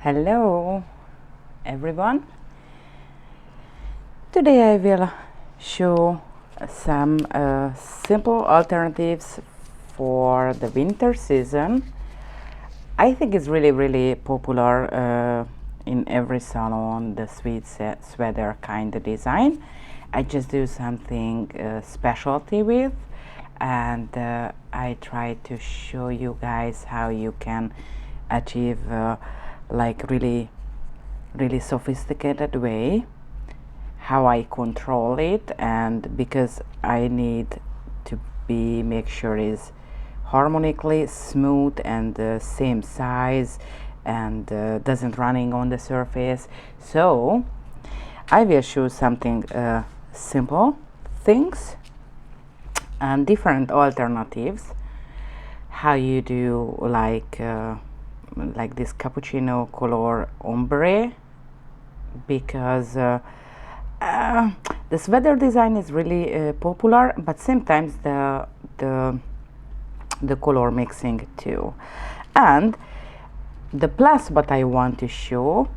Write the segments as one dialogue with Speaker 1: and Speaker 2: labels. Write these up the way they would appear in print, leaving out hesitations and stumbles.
Speaker 1: Hello everyone. Today I will show some simple alternatives for the winter season. I think it's really popular in every salon, the sweet sweater kind of design. I just do something specialty with, and I try to show you guys how you can achieve like really sophisticated way, how I control it, and because I need to make sure it's harmonically smooth and the same size and doesn't running on the surface. So I will show something simple things and different alternatives how you do like this cappuccino color ombre, because the sweater design is really popular, but sometimes the color mixing too. And the plus what I want to show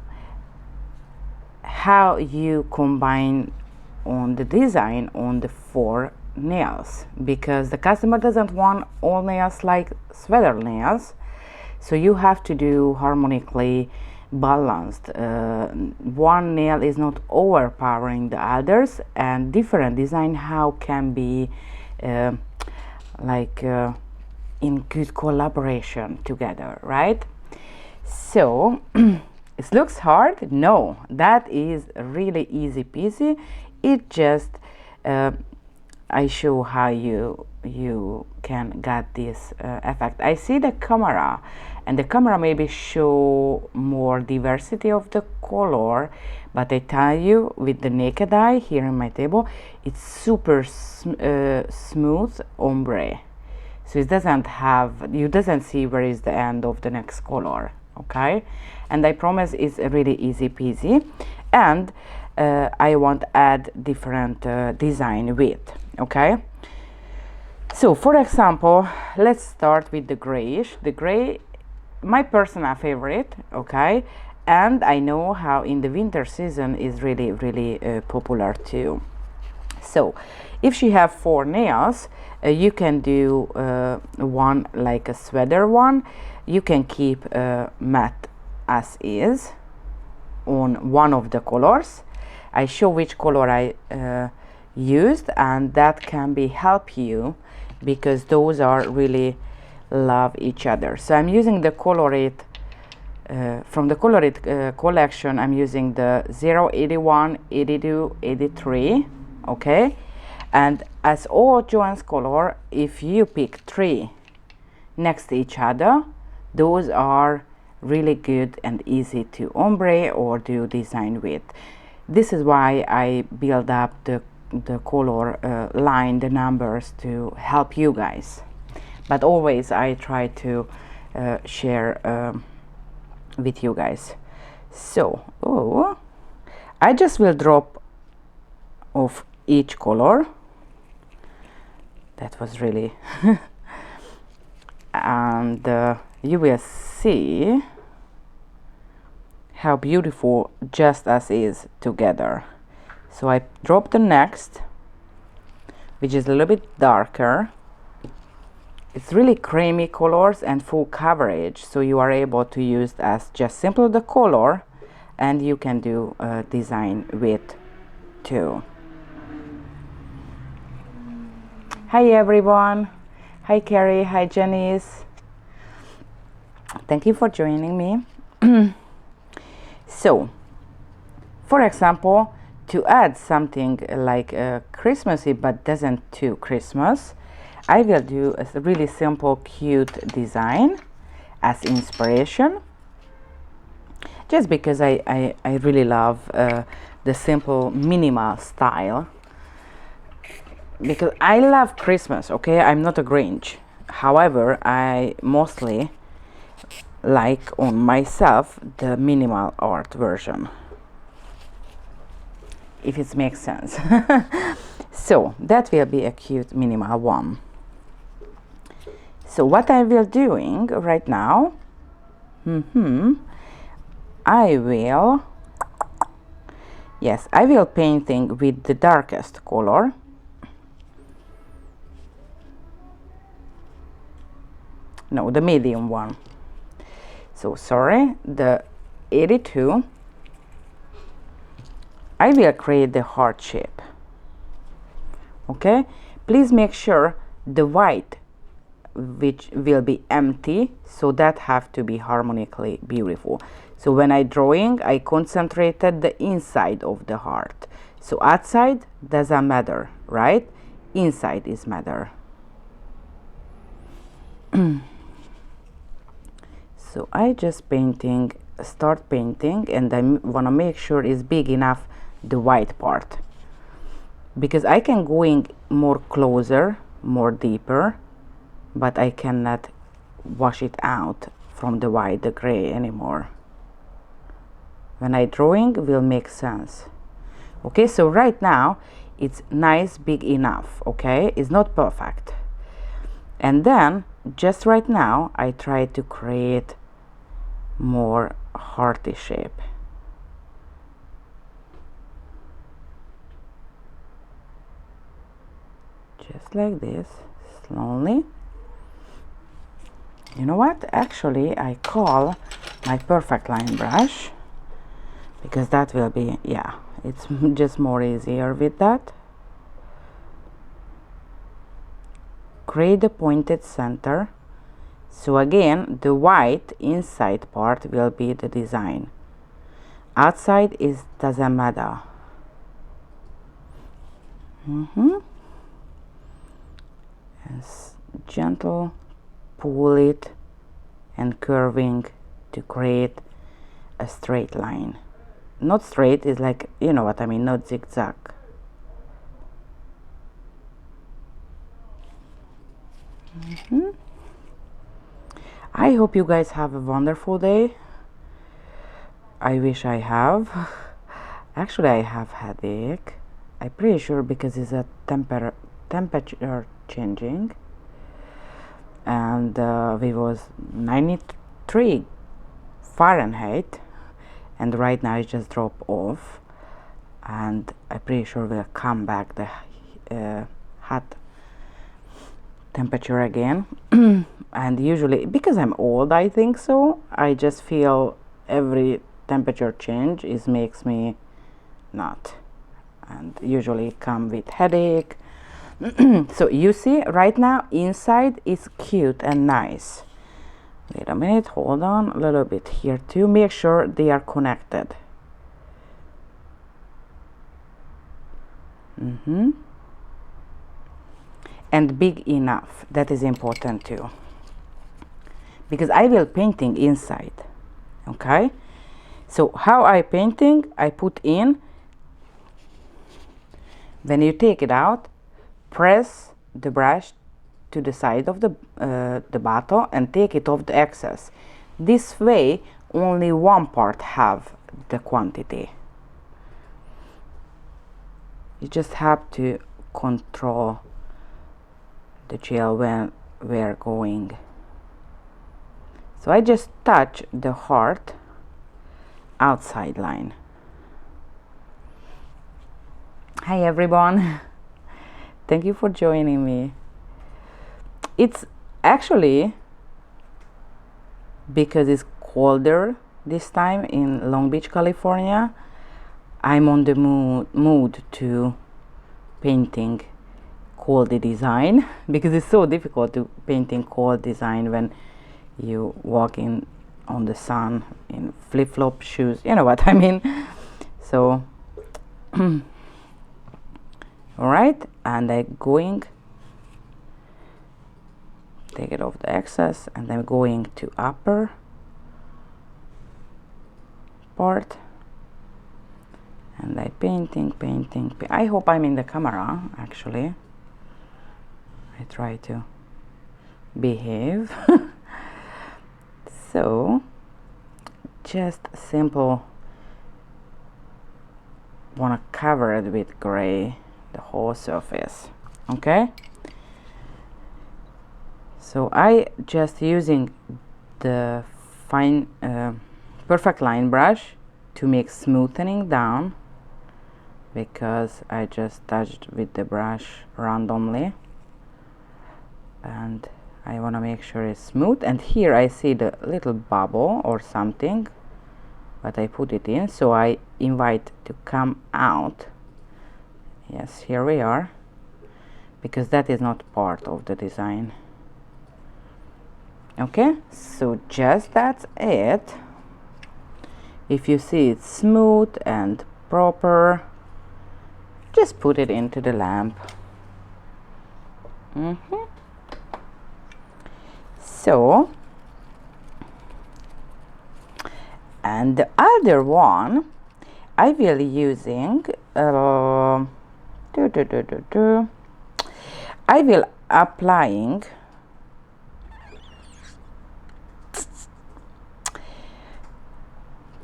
Speaker 1: how you combine on the design on the 4 nails, because the customer doesn't want all nails like sweater nails, so you have to do harmonically balanced. One nail is not overpowering the others, and different design how can be in good collaboration together, right? So it looks hard. No, that is really easy peasy. It just I show how you can get this effect. I see the camera, and the camera maybe show more diversity of the color, but I tell you with the naked eye here in my table, it's super smooth ombre, so it doesn't have, you doesn't see where is the end of the next color. Okay, and I promise it's really easy peasy. And I want to add different design with. Okay, so for example, let's start with the grayish. The gray, my personal favorite. Okay, and I know how in the winter season is really popular too. So if she have 4 nails, you can do one like a sweater one. You can keep matte as is on one of the colors. I show which color I used, and that can be help you because those are really love each other. So I'm using the Colorate from the Colorate collection. I'm using the 081, 82, 83. Okay, and as all JOHENS color, if you pick 3 next to each other, those are really good and easy to ombre or do design with. This is why I build up the color line, the numbers, to help you guys, but always I try to share with you guys. So I just will drop of each color. That was really and you will see how beautiful just as is together. So I drop the next, which is a little bit darker. It's really creamy colors and full coverage, so you are able to use as just simple the color, and you can do design with too. Hi everyone. Hi Carrie. Hi Janice. Thank you for joining me. So for example, to add something like Christmassy but doesn't too Christmas, I will do a really simple cute design as inspiration, just because I really love the simple minimal style, because I love Christmas. Okay, I'm not a Grinch. However, I mostly like on myself the minimal art version, if it makes sense. So that will be a cute minimal one. So what I will doing right now, I will, yes, I will painting with the darkest color. No, the medium one. So sorry, the 82. I will create the heart shape. Okay, please make sure the white which will be empty, so that have to be harmonically beautiful. So when I drawing, I concentrated the inside of the heart. So outside doesn't matter, right? Inside is matter. So I just start painting, and I want to make sure it's big enough, the white part, because I can going more closer, more deeper, but I cannot wash it out from the white, the gray anymore. When I drawing will make sense. Okay, so right now it's nice, big enough. Okay, it's not perfect. And then just right now I try to create more hearty shape. Just like this, slowly. You know what? Actually, I call my perfect line brush, because that will be, yeah, it's just more easier with that. Create the pointed center. So again, the white inside part will be the design. Outside is doesn't matter. And gentle pull it and curving to create a straight line. Not straight, is like, you know what I mean, not zigzag. I hope you guys have a wonderful day. I wish I have. Actually, I have headache. I'm pretty sure because it's a temperature changing, and we was 93 Fahrenheit, and right now it just dropped off, and I'm pretty sure we'll come back the hot temperature again. And usually, because I'm old, I think so, I just feel every temperature change makes me not, and usually come with headache. So you see right now inside is cute and nice. Wait a minute, hold on a little bit here too, make sure they are connected. And big enough, that is important too, because I will painting inside. Okay, so how I painting, I put in, when you take it out, press the brush to the side of the bottle and take it off the excess. This way only one part have the quantity. You just have to control the gel when we're going. So I just touch the heart outside line. Hi everyone. Thank you for joining me. It's actually, because it's colder this time in Long Beach, California, I'm on the mood to painting cold design, because it's so difficult to painting cold design when you walk in on the sun in flip-flop shoes, you know what I mean. So all right, and I'm going take it off the excess, and I'm going to upper part, and I painting. I hope I'm in the camera. Actually, I try to behave. So just simple, want to cover it with gray, the whole surface. Okay, so I just using the perfect line brush to make smoothing down, because I just touched with the brush randomly and I want to make sure it's smooth. And here I see the little bubble or something, but I put it in, so I invite to come out. Yes, here we are, because that is not part of the design. Okay, so just that's it. If you see it's smooth and proper, just put it into the lamp. So, and the other one I will using I will applying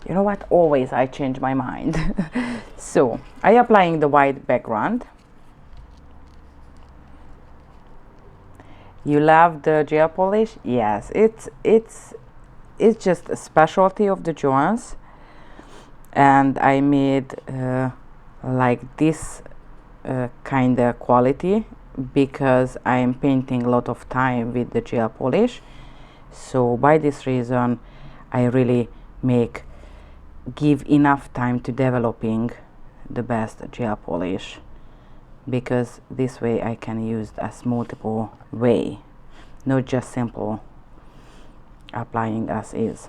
Speaker 1: you know what, always I change my mind. So I applying the white background. You love the gel polish? Yes, it's just a specialty of the JOHENS, and I made like this kind of quality because I'm painting a lot of time with the gel polish. So by this reason I really give enough time to developing the best gel polish, because this way I can use as multiple way, not just simple applying as is.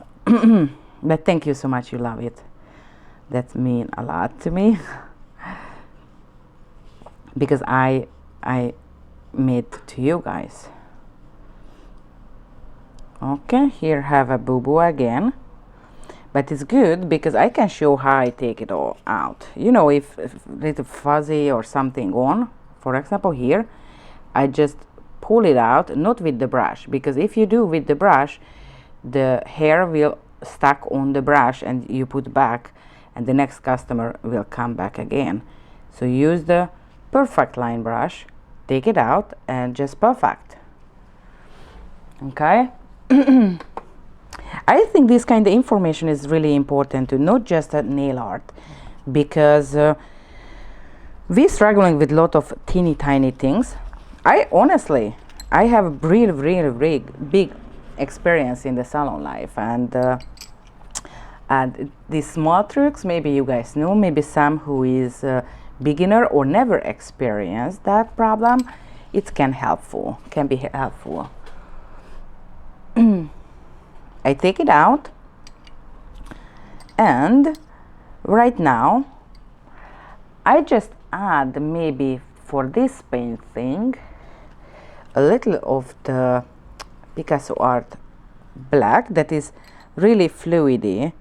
Speaker 1: But thank you so much, you love it. That mean a lot to me. Because I made to you guys. Okay, here have a boo-boo again, but it's good because I can show how I take it all out. You know, if little fuzzy or something on, for example here, I just pull it out, not with the brush, because if you do with the brush, the hair will stuck on the brush and you put back, and the next customer will come back again. So use the perfect line brush, take it out, and just perfect. Okay. I think this kind of information is really important to not just at nail art, because we're struggling with a lot of teeny tiny things. I have really big experience in the salon life, and these small tricks, maybe you guys know, maybe some who is beginner or never experienced that problem, it can be helpful. I take it out, and right now I just add, maybe for this painting, a little of the Picasso Art Black that is really fluidy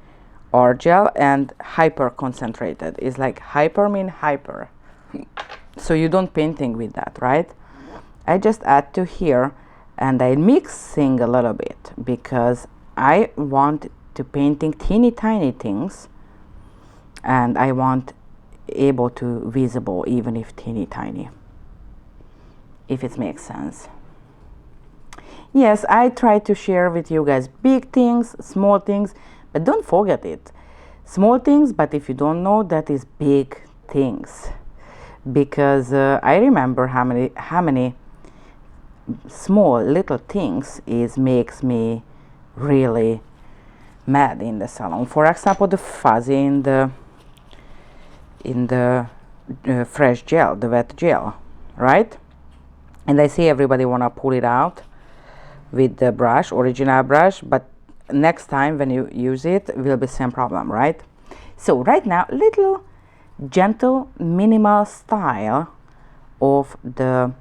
Speaker 1: art gel and hyper concentrated. It's like hyper mean hyper, so you don't painting with that, right? I just add to here, and I mixing a little bit because I want to painting teeny tiny things, and I want able to visible even if teeny tiny, if it makes sense. Yes, I try to share with you guys big things, small things, but don't forget it. Small things, but if you don't know, that is big things. Because I remember how many small little things makes me really mad in the salon. For example, the fuzzy in the fresh gel, the wet gel, right? And I see everybody wanna pull it out with the brush, original brush, but next time when you use it will be same problem, right? So right now, little gentle minimal style of the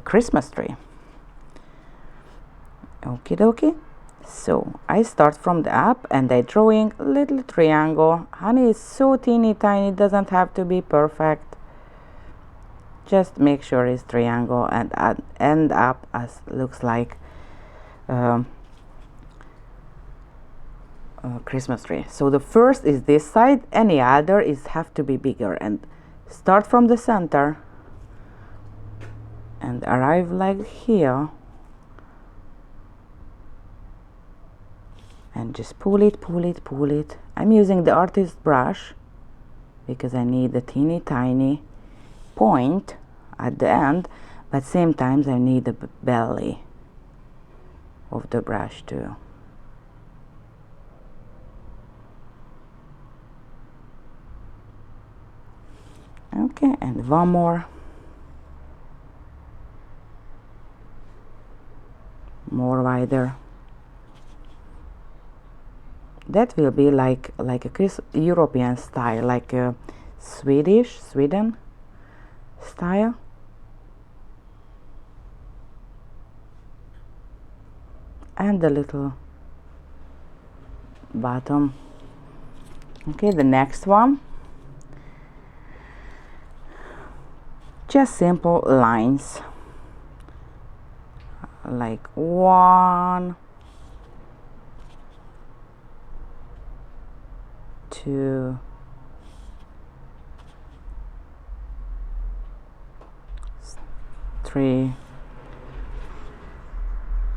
Speaker 1: Christmas tree. Okie dokie. So I start from the up and I drawing little triangle. Honey is so teeny tiny, doesn't have to be perfect. Just make sure it's triangle and end up as looks like Christmas tree. So the first is this side, any other is have to be bigger, and start from the center and arrive like here and just pull it, pull it, pull it. I'm using the artist brush because I need a teeny tiny point at the end, but same times I need the belly of the brush too. Okay, and one more wider. That will be like a European style, like a Sweden style. And the little bottom. Okay, the next one, just simple lines, like 1, 2, 3,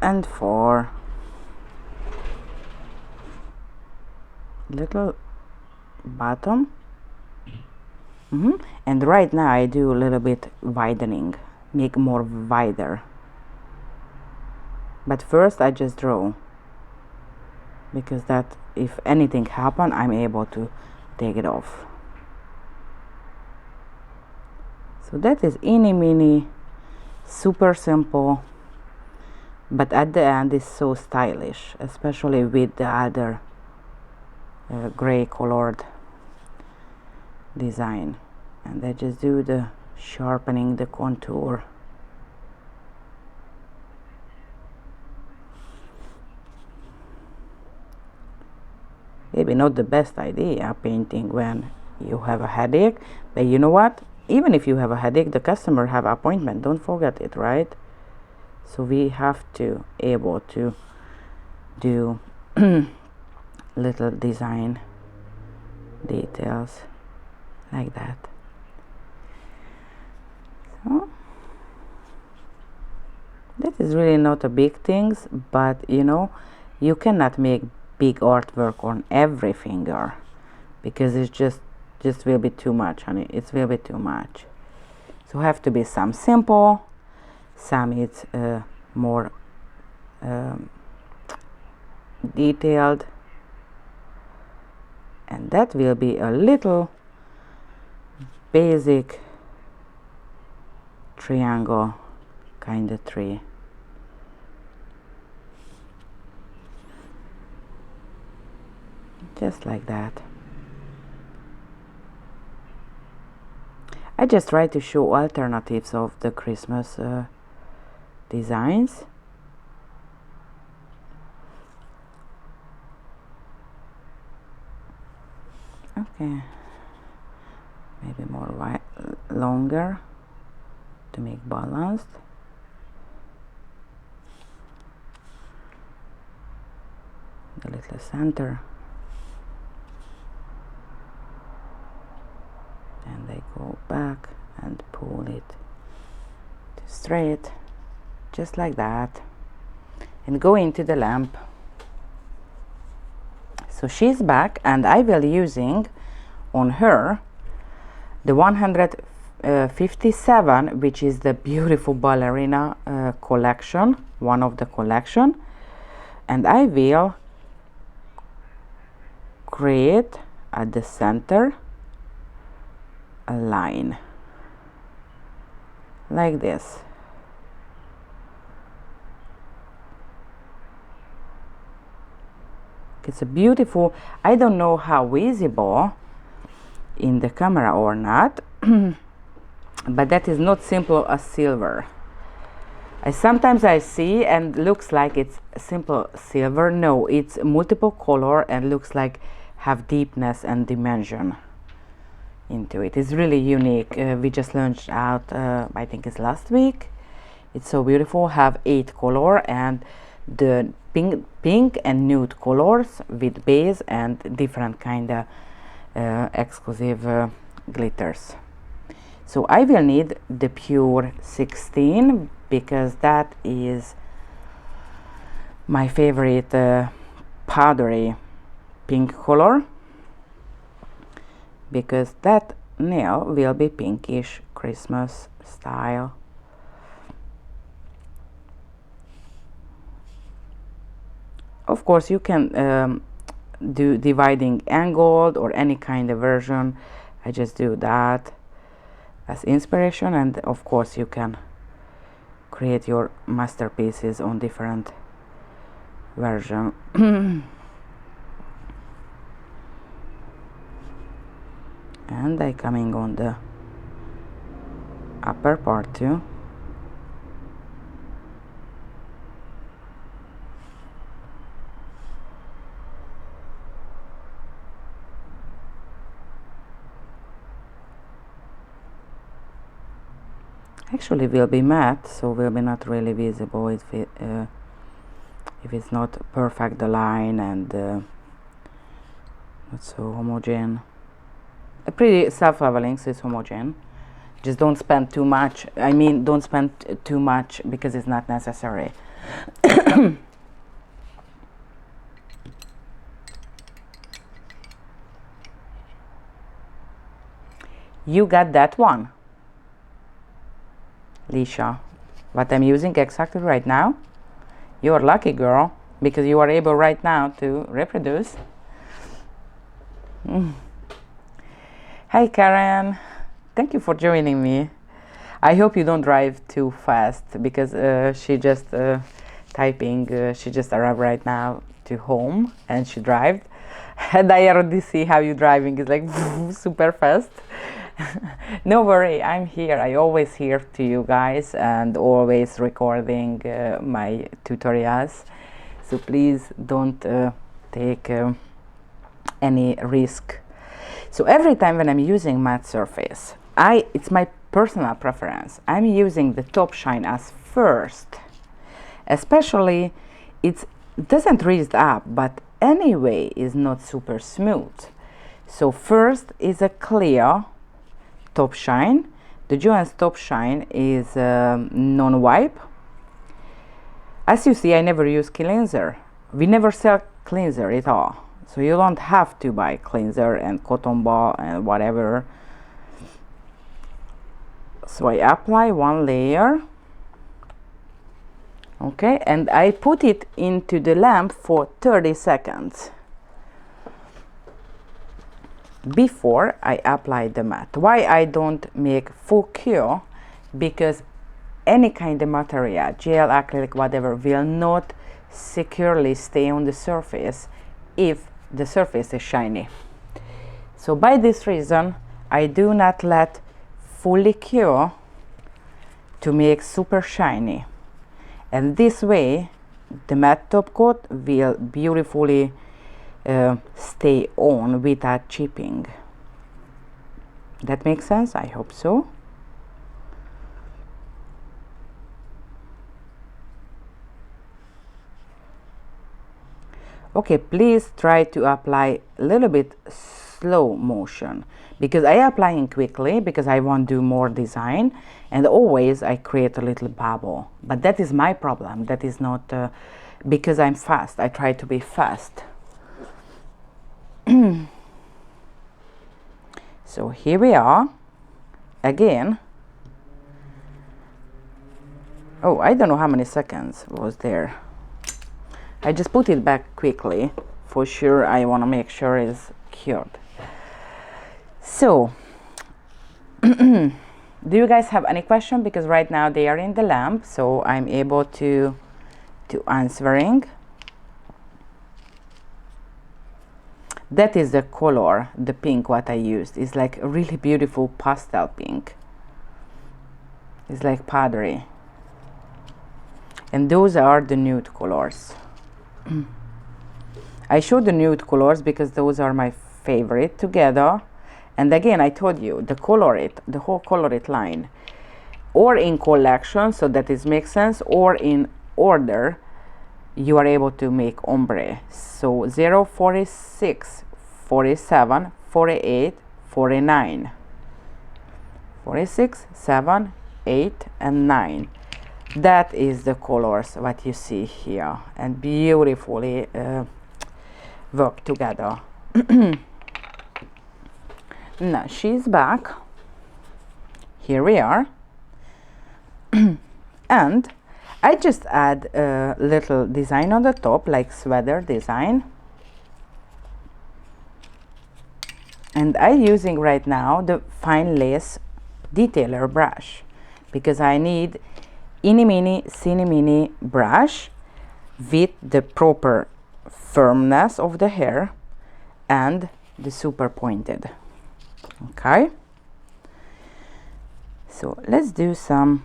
Speaker 1: and 4. Little bottom. And right now I do a little bit widening, make more wider. But first I just draw, because that if anything happen, I'm able to take it off. So that is eeny meeny, super simple, but at the end is so stylish, especially with the other gray colored design. And I just do the sharpening the contour. Maybe not the best idea painting when you have a headache, but you know what, even if you have a headache, the customer have appointment, don't forget it, right? So we have to able to do little design details like that. So that is really not a big things, but you know, you cannot make big artwork on every finger, because it's just will be too much, honey. It will be too much. So have to be some simple, some it's more detailed, and that will be a little basic triangle kind of tree. Just like that. I just try to show alternatives of the Christmas designs. Okay, maybe more longer to make balanced. The little center, and I go back and pull it to straight, just like that, and go into the lamp. So she's back, and I will using on her the 157, which is the beautiful ballerina collection, one of the collection, and I will create at the center a line like this. It's a beautiful, I don't know how visible in the camera or not, but that is not simple as silver. Sometimes I see and looks like it's simple silver. No, it's multiple color and looks like have deepness and dimension into it. It's really unique. We just launched out, I think it's last week. It's so beautiful, have 8 color and the pink and nude colors with base and different kind of exclusive glitters. So I will need the pure 16 because that is my favorite powdery pink color, because that nail will be pinkish Christmas style. Of course, you can do dividing angled or any kind of version. I just do that as inspiration, and of course you can create your masterpieces on different version. And I coming on the upper part too. Actually will be matte, so will be not really visible if it's not perfect the line and not so homogeneous. A pretty self-leveling, so it's homogeneous. Just don't spend too much. I mean, don't spend too much because it's not necessary. You got that one, Lisha? What I'm using exactly right now? You're lucky, girl, because you are able right now to reproduce. Hi Karen, thank you for joining me. I hope you don't drive too fast, because she just typing, she just arrived right now to home and she drive, and I already see how you driving is like super fast. No worry, I'm here. I always here to you guys and always recording my tutorials, so please don't take any risk. So every time when I'm using matte surface, it's my personal preference, I'm using the top shine as first, especially it doesn't raise up, but anyway is not super smooth. So first is a clear top shine. The JOHENS top shine is non-wipe. As you see, I never use cleanser. We never sell cleanser at all, so you don't have to buy cleanser and cotton ball and whatever. So I apply one layer, okay, and I put it into the lamp for 30 seconds before I apply the matte. Why I don't make full cure? Because any kind of material, gel, acrylic, whatever, will not securely stay on the surface if the surface is shiny. So by this reason, I do not let fully cure to make super shiny, and this way the matte top coat will beautifully stay on without chipping. That makes sense? I hope so. Okay, please try to apply a little bit slow motion, because I applying quickly because I want to do more design, and always I create a little bubble, but that is my problem. That is not because I'm fast. I try to be fast. So here we are again. Oh, I don't know how many seconds was there. I just put it back quickly for sure. I want to make sure it's cured. So do you guys have any question? Because right now they are in the lamp, so I'm able to answering. That is the color, the pink what I used. It's like a really beautiful pastel pink. It's like powdery. And those are the nude colors. I show the nude colors because those are my favorite together. And again, I told you, the whole color it line, or in collection, so that it makes sense, or in order, you are able to make ombre. So 0, 46, 47, 48, 49, 46, 7, 8, and 9. That is the colors what you see here, and beautifully work together. Now she's back. Here we are. And I just add a little design on the top, like sweater design. And I'm using right now the fine lace detailer brush, because I need eeny meeny seeny meeny brush with the proper firmness of the hair and the super pointed. Okay, so let's do some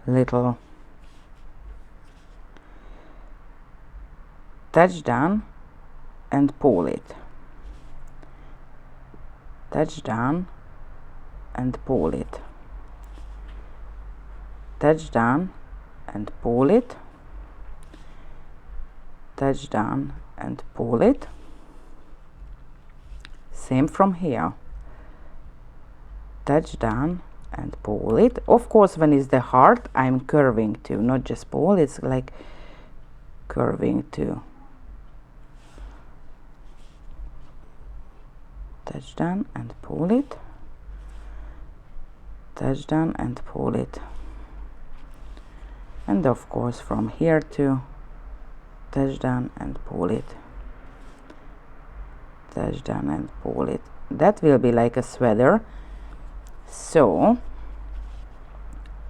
Speaker 1: little touch down and pull it, touch down and pull it, touch down and pull it, touch down and pull it. Same from here, touch down and pull it. Of course, when it's the heart, I'm curving too, not just pull, it's like curving too. Touch down and pull it, touch down and pull it. And of course from here to touch down and pull it, touch down and pull it. That will be like a sweater, so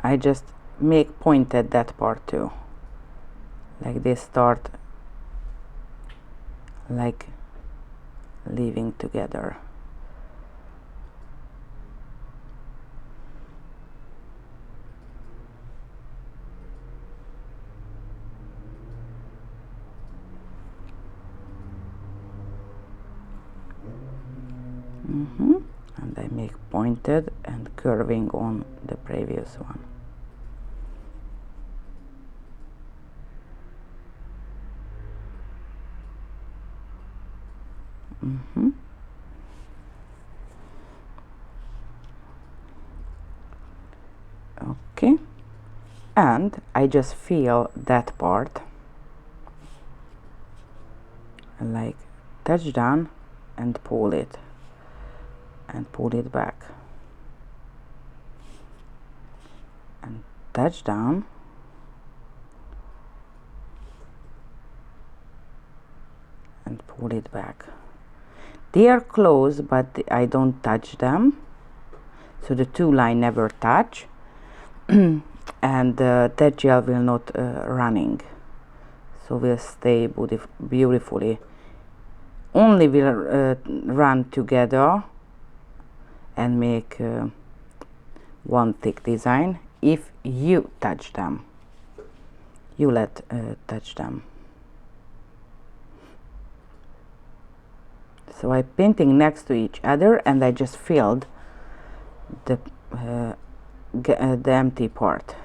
Speaker 1: I just make pointed that part too, like they start like leaving together. And I make pointed and curving on the previous one. Okay, and I just feel that part, like touch down and pull it back, and touch down and pull it back. They are close, but I don't touch them, so the two line never touch. And that gel will not running, so will stay beautifully. Only will run together and make one thick design if you touch them, you let touch them. So I'm painting next to each other, and I just filled the empty part.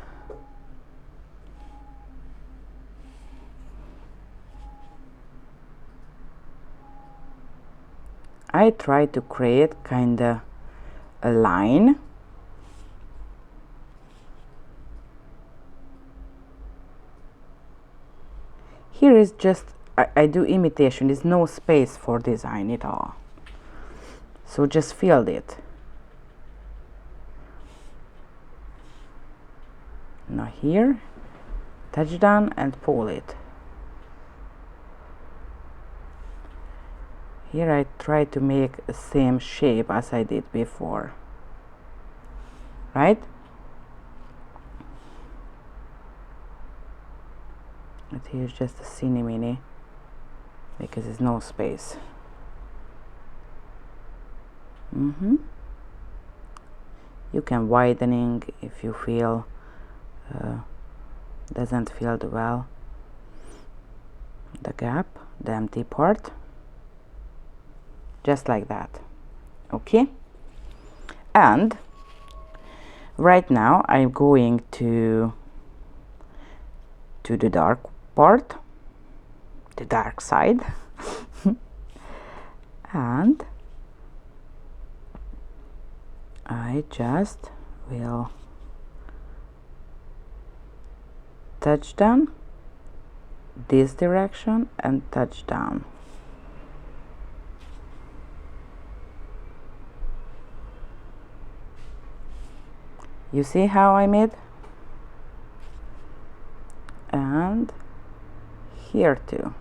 Speaker 1: I try to create kinda a line. Here is just I do imitation, there's no space for design at all, so just fill it. Now here, touch down and pull it. Here I try to make the same shape as I did before, right? And here's just a teeny mini, because there's no space. You can widening if you feel doesn't feel well the gap, the empty part, just like that. Okay, and right now I'm going to the dark part, the dark side. And I just will touch down this direction and touch down. You see how I made? And here too.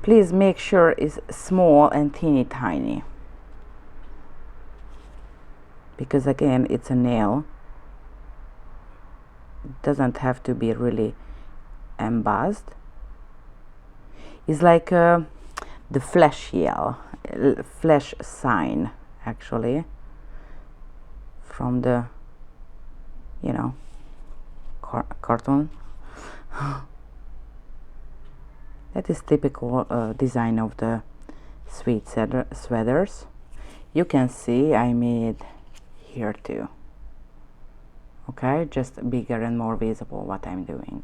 Speaker 1: Please make sure it's small and teeny tiny, because again it's a nail. It doesn't have to be really embossed. It's like the flash flash sign, actually, from the, you know, cartoon. That is typical design of the sweet sweaters. You can see I made here too. Okay, just bigger and more visible what I'm doing.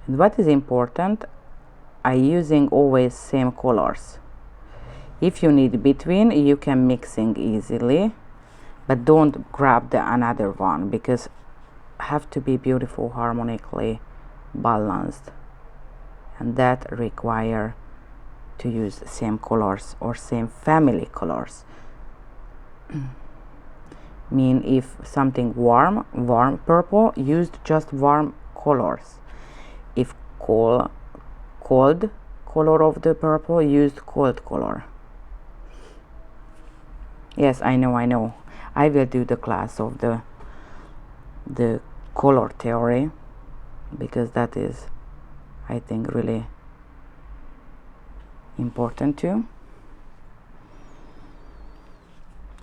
Speaker 1: And what is important, I using always same colors. If you need between, you can mixing easily, but don't grab the another one, because have to be beautiful, harmonically balanced, and that require to use same colors or same family colors. Mean if something warm purple, used just warm colors. If cold color of the purple, used cold color. Yes, I know. I will do the class of the color theory, because that is, I think, really important too.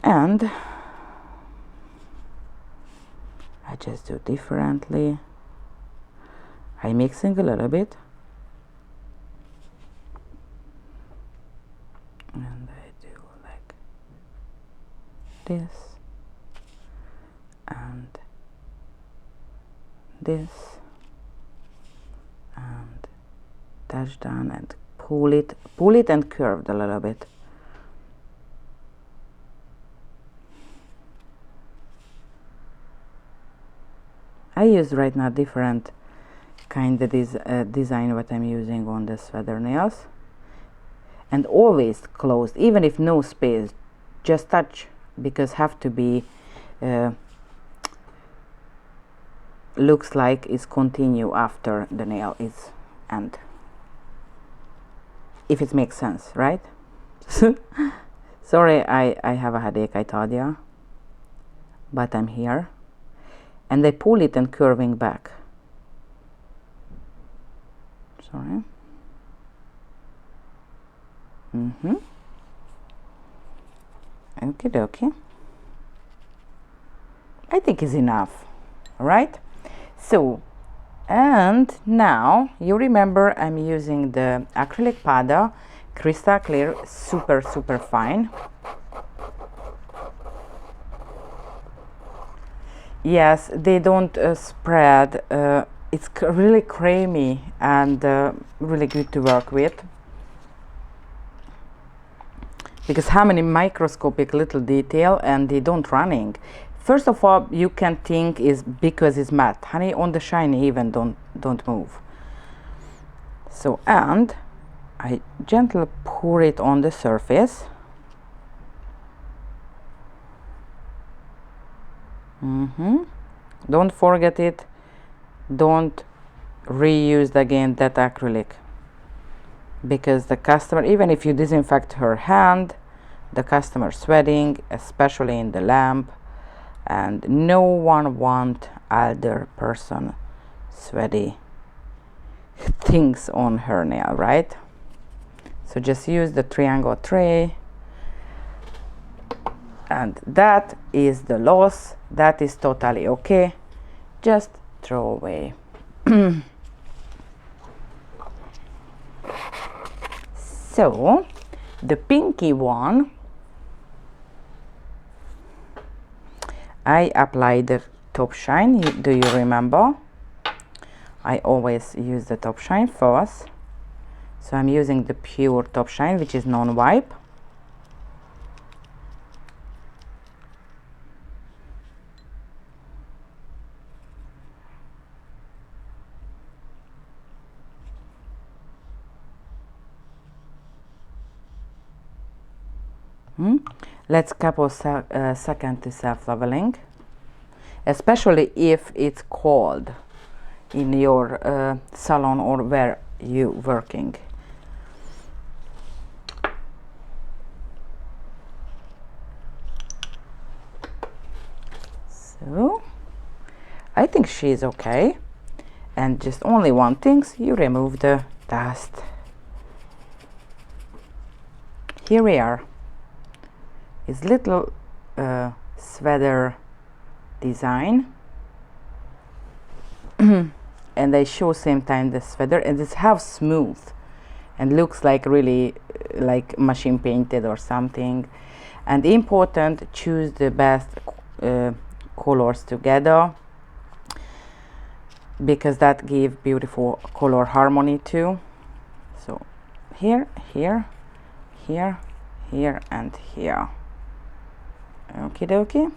Speaker 1: And I just do differently. I'm mixing a little bit, and I do like this and this, and touch down and pull it and curve a little bit. I use right now different kind of this design what I'm using on the sweater nails, and always closed, even if no space, just touch, because have to be looks like it's continue after the nail is end, if it makes sense, right? Sorry, I have a headache, I told you, but I'm here, and I pull it and curving back. Sorry. Okie dokie. I think is enough, right? So, and now you remember I'm using the acrylic powder, crystal clear, super fine. Yes, they don't spread. It's really creamy and really good to work with, because how many microscopic little detail, and they don't running. First of all, you can think is because it's matte. Honey, on the shiny even don't move. So, and I gently pour it on the surface. Don't forget it. Don't reuse again that acrylic, because the customer, even if you disinfect her hand, the customer sweating, especially in the lamp, and no one want other person sweaty things on her nail, right? So just use the triangle tray, and that is the loss. That is totally okay. Just throw away. So the pinky one, I applied the top shine. Do you remember? I always use the top shine first. So I'm using the pure top shine, which is non-wipe. Let's couple second to self-leveling, especially if it's cold in your salon or where you working. So I think she's okay, and just only one thing, you remove the dust. Here we are. It's little sweater design and I show same time the sweater, and it's half smooth and looks like really like machine painted or something. And important, choose the best colors together, because that give beautiful color harmony too. So here, here, here, here, and here. Okie dokie.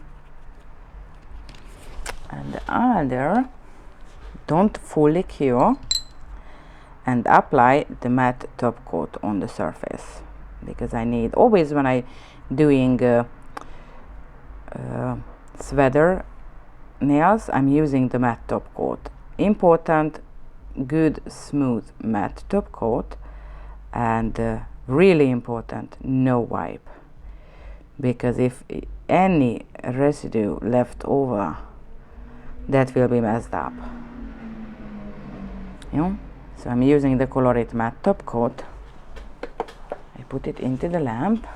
Speaker 1: And the other, don't fully cure, and apply the matte top coat on the surface, because I need always when I doing sweater nails, I'm using the matte top coat. Important, good smooth matte top coat, and really important, no wipe, because if any residue left over, that will be messed up. You know? So I'm using the Colorate matte top coat. I put it into the lamp.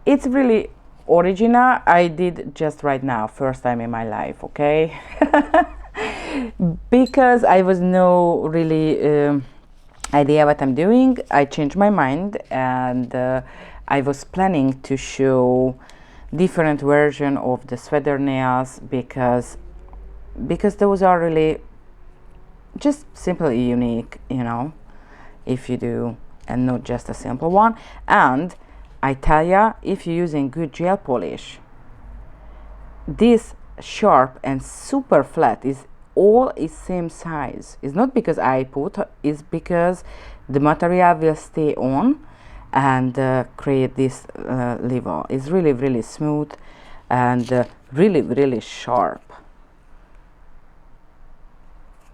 Speaker 1: It's really original. I did just right now, first time in my life, okay? Because I was no really idea what I'm doing. I changed my mind, and I was planning to show different version of the sweater nails, because those are really just simply unique, you know, if you do, and not just a simple one. And I tell ya, if you're using good gel polish, this sharp and super flat is all is same size. It's not because I put, it's because the material will stay on and create this level. It's really, really smooth and really, really sharp.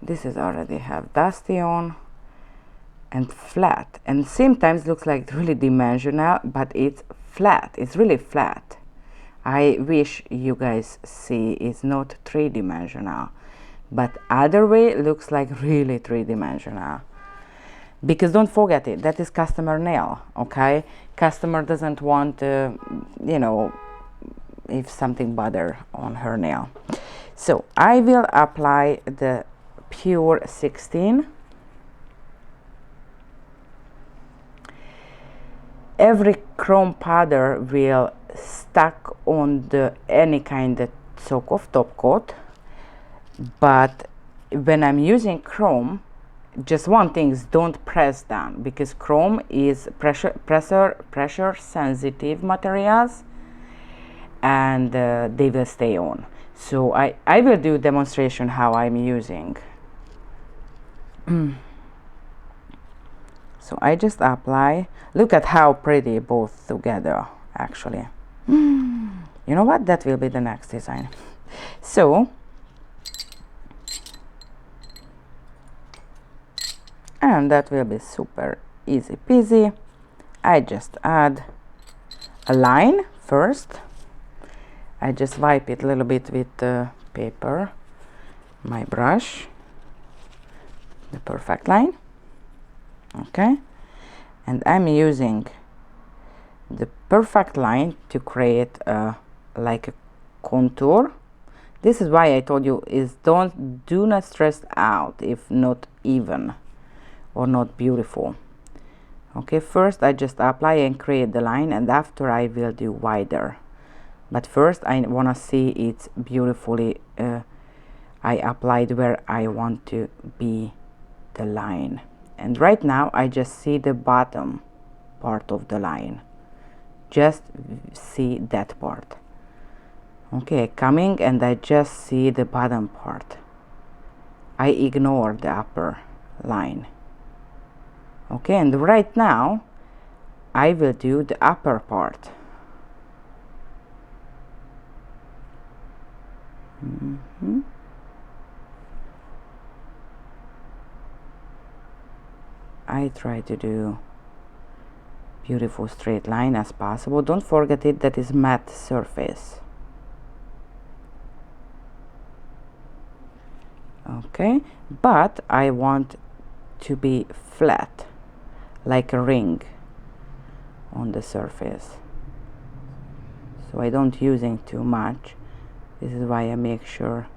Speaker 1: This is already have dusty on and flat, and same times looks like really dimensional, but it's flat. It's really flat. I wish you guys see it's not three-dimensional, but other way it looks like really three-dimensional. Because don't forget it, that is customer nail, okay? Customer doesn't want you know, if something bother on her nail. So I will apply the pure 16. Every chrome powder will stuck on the any kind of soak of top coat, but when I'm using chrome, just one thing is don't press down, because chrome is pressure sensitive materials, and they will stay on. So I will do demonstration how I'm using. So I just apply. Look at how pretty both together, actually. You know what? That will be the next design. So, and that will be super easy peasy. I just add a line first. I just wipe it a little bit with paper, my brush, the perfect line. Okay, and I'm using the perfect line to create like a contour. This is why I told you is do not stress out if not even or not beautiful. Okay, first I just apply and create the line, and after I will do wider. But first I want to see it's beautifully I applied where I want to be the line. And right now I just see the bottom part of the line, just see that part. Okay, coming, and I just see the bottom part. I ignore the upper line. Okay, and right now I will do the upper part. I try to do beautiful straight line as possible. Don't forget it, that is matte surface. Okay, but I want to be flat, like a ring on the surface, so I don't using too much. This is why I make sure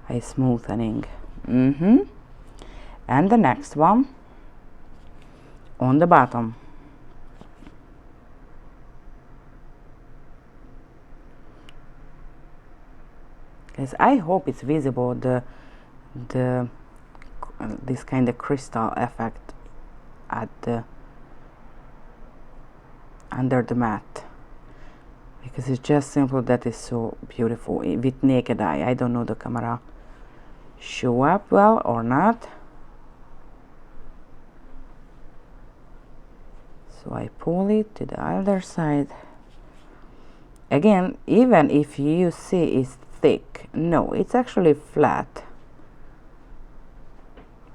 Speaker 1: I smoothening. And the next one on the bottom. Guys, I hope it's visible, the this kind of crystal effect at the under the mat, because it's just simple. That is so beautiful with naked eye. I don't know the camera show up well or not. So I pull it to the other side. Again, even if you see it's thick, no, it's actually flat.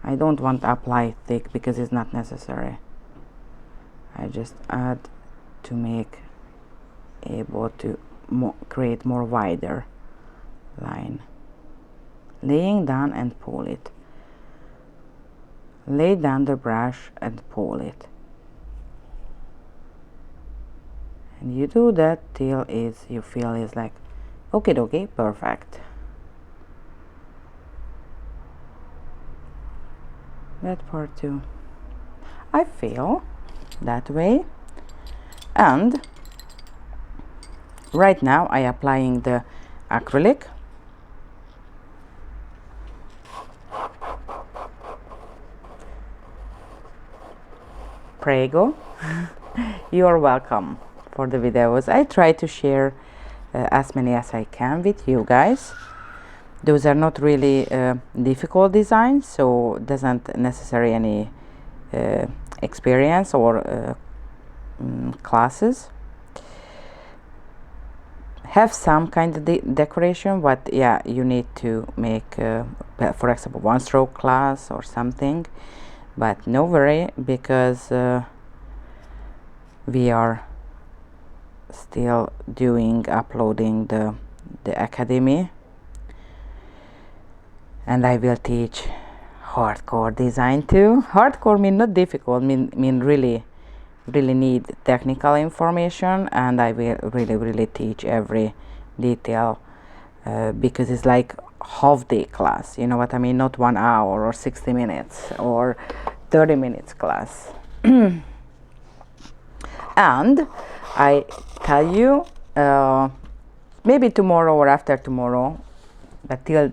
Speaker 1: I don't want to apply thick because it's not necessary. I just add to make able to create more wider line. Laying down and pull it. Lay down the brush and pull it. And you do that till you feel is like okay, perfect. That part too, I feel that way. And right now I applying the acrylic. Prego. You're welcome for the videos. I try to share as many as I can with you guys. Those are not really difficult designs, so doesn't necessary any experience or classes. Have some kind of decoration, but yeah, you need to make for example one stroke class or something, but no worry, because we are still uploading the academy, and I will teach hardcore design too. Hardcore mean not difficult, mean really need technical information, and I will really teach every detail, because it's like half day class, you know what I mean, not 1 hour or 60 minutes or 30 minutes class. And I tell you, maybe tomorrow or after tomorrow, but till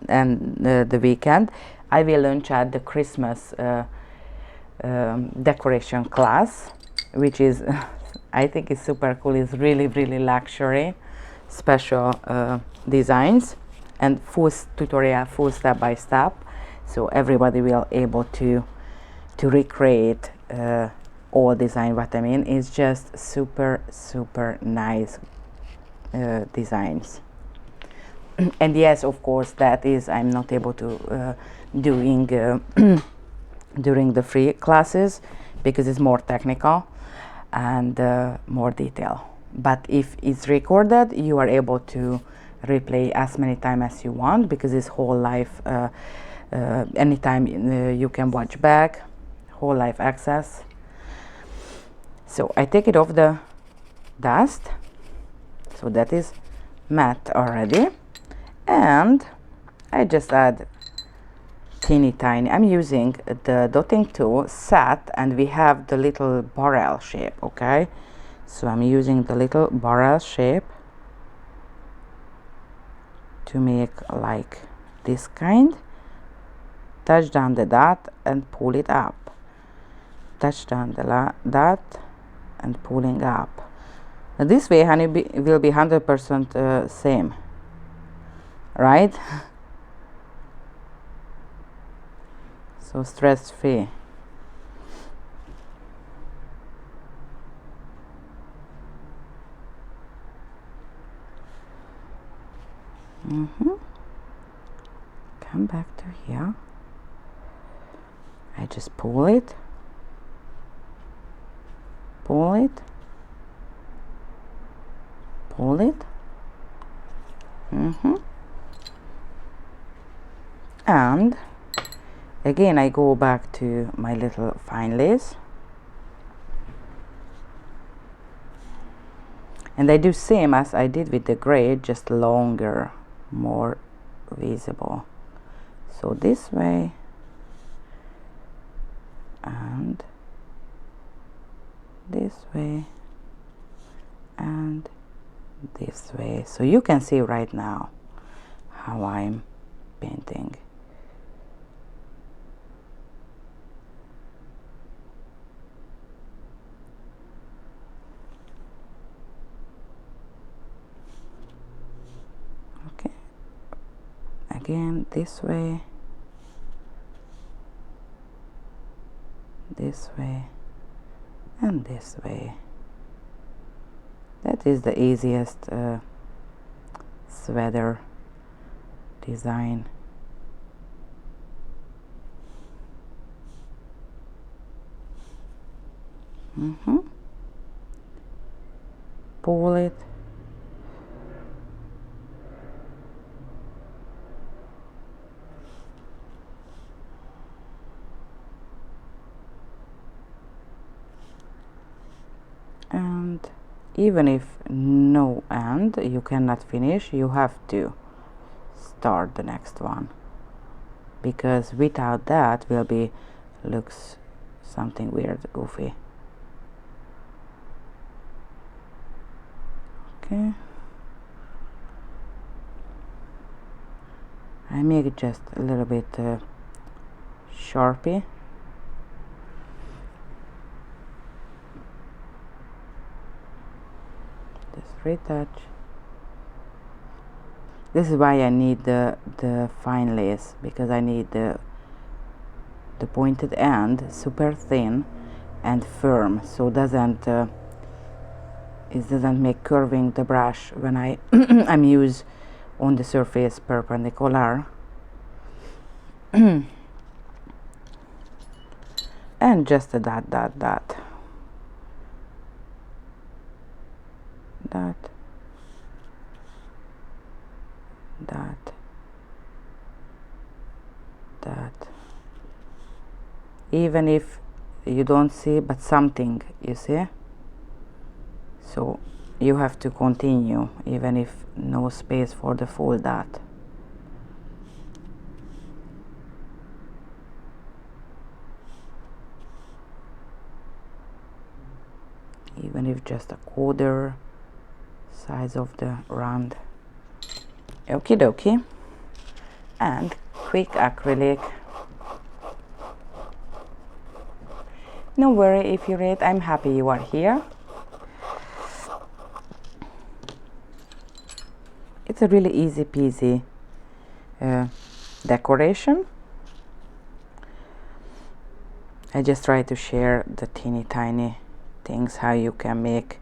Speaker 1: and the weekend, I will launch at the Christmas decoration class, which is I think is super cool. It's really luxury, special designs, and full tutorial, full step by step, so everybody will able to recreate all design. What I mean is just super nice designs. And yes, of course, that is I'm not able to doing during the free classes, because it's more technical and more detail. But if it's recorded, you are able to replay as many times as you want, because it's whole life, anytime you can watch back, whole life access. So I take it off the dust, so that is matte already, and I just add teeny tiny. I'm using the dotting tool set, and we have the little barrel shape. Okay, so I'm using the little barrel shape to make like this kind. Touch down the dot and pull it up. Touch down the dot and pulling up. Now this way honey will be 100% same, right? So stress free. Come back to here. I just pull it, pull it, pull it. And again I go back to my little fine lace, and I do same as I did with the gray, just longer, more visible. So this way and this way and this way, so you can see right now how I'm painting. Okay, again this way, this way and this way. That is the easiest sweater design. Pull it, and even if no end, you cannot finish, you have to start the next one, because without that will be looks something weird, goofy. Okay, I make it just a little bit sharpy. Just retouch. This is why I need the fine lace, because I need the pointed end super thin and firm, so it doesn't make curving the brush when I'm use on the surface perpendicular. And just a dot, dot, dot, dot, dot, dot. Even if you don't see, but something you see, so you have to continue even if no space for the full dot. Even if just a quarter size of the round. Okie dokie. And quick acrylic. No worry if you read, I'm happy you are here. It's a really easy peasy decoration. I just try to share the teeny tiny things how you can make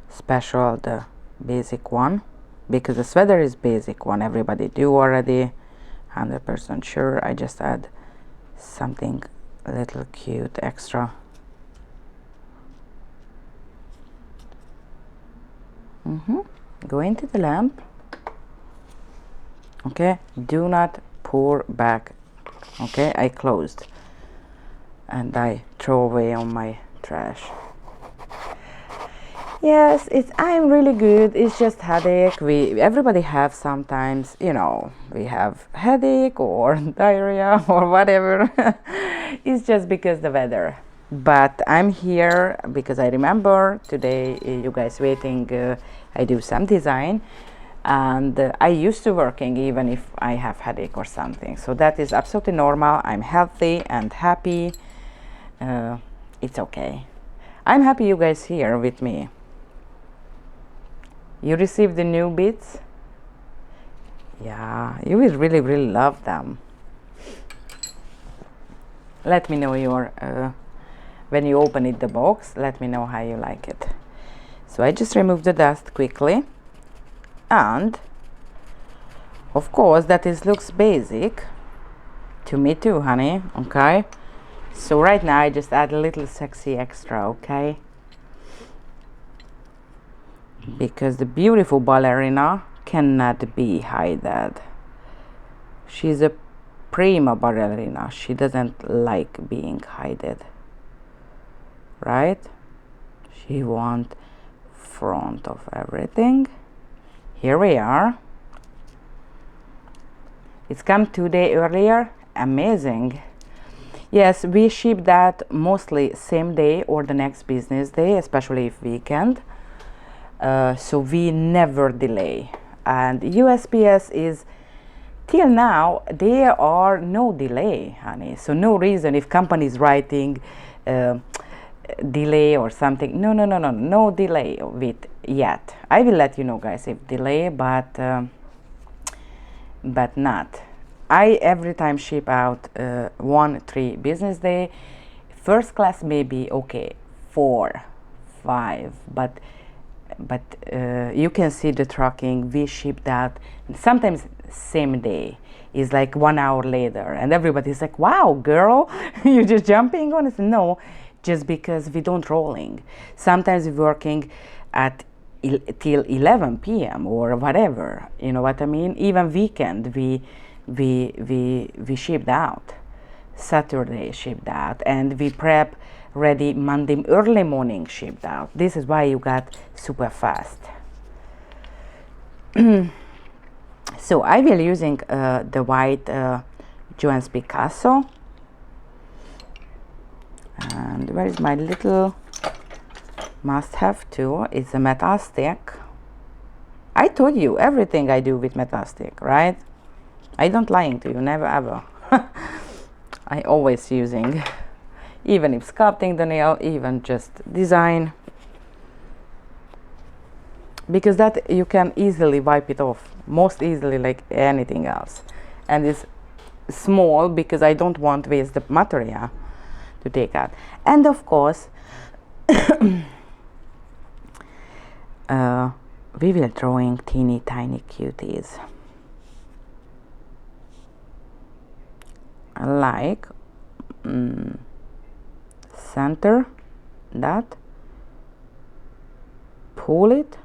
Speaker 1: special the basic one, because the sweater is basic one, everybody do already, 100% sure. I just add something a little cute extra. Go into the lamp. Okay, do not pour back. Okay, I closed and I throw away on my trash. Yes, I'm really good. It's just headache. Everybody have sometimes, you know, we have headache or diarrhea or whatever. It's just because the weather. But I'm here because I remember today you guys waiting. I do some design, and I used to working even if I have headache or something. So that is absolutely normal. I'm healthy and happy. It's okay. I'm happy you guys here with me. You received the new bits? Yeah, you will really, really love them. Let me know your, when you open it, the box, let me know how you like it. So I just remove the dust quickly, and Of course that is looks basic to me too, honey. Okay, so right now I just add a little sexy extra, okay, because the beautiful ballerina cannot be hidden. She's a prima ballerina. She doesn't like being hidden, right? She wants front of everything. Here we are. It's come 2 days earlier. Amazing. Yes, we ship that mostly same day or the next business day, especially if weekend. So we never delay. And USPS is, till now, there are no delay, honey. So no reason if company is writing delay or something. No delay with yet. I will let you know, guys, if delay, but not. I every time ship out 1-3 business day. First class maybe okay 4, 5, but you can see the tracking. We ship that sometimes same day. Is like 1 hour later, and everybody's like, "Wow, girl, you're just jumping on it." No, just because we don't rolling. Sometimes we're working at till 11 p.m. or whatever. You know what I mean? Even weekend we shipped out. Saturday shipped out, and we prep ready Monday early morning shipped out. This is why you got super fast. So I will using the white JOHENS Picasso. And where is my little must-have tool? It's a metal stick. I told you everything I do with metal stick, right? I don't lying to you, never ever. I always using, even if sculpting the nail, even just design, because that you can easily wipe it off, most easily like anything else. And it's small because I don't want to waste the material to take out. And of course we will drawing teeny tiny cuties, like center that, pull it,